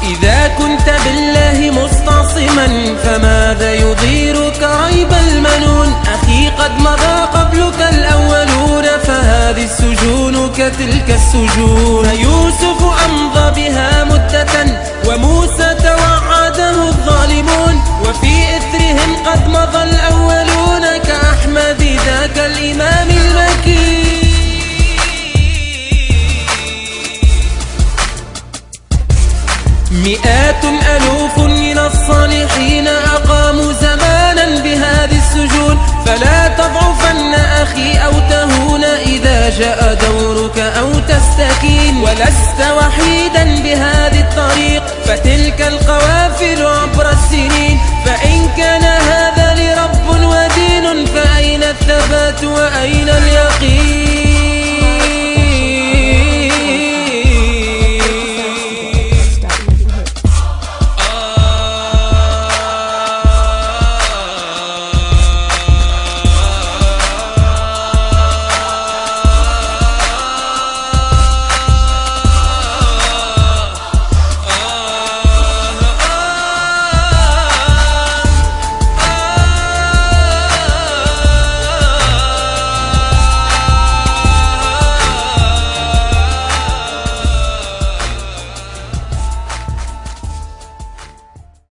إذا كنت بالله مستعصما فماذا يضيرك ريب المنون؟ أخي قد مضى قبلك الأولون فهذه السجون كتلك السجون. فيوسف أمضى بها مدة وموسى توعده الظالمون، وفي إثرهم قد مضى الأولون كأحمد ذاك الإمام المكين. مئات ألوف من الصالحين أقاموا زمانا بهذه السجون، فلا تضعفن أخي أو تهون إذا جاء دورك أو تستكين. ولست وحيدا بهذه الطريق فتلك القوافل عبر السنين، فإن كان هذا لرب ودين فأين الثبات وأين اليقين؟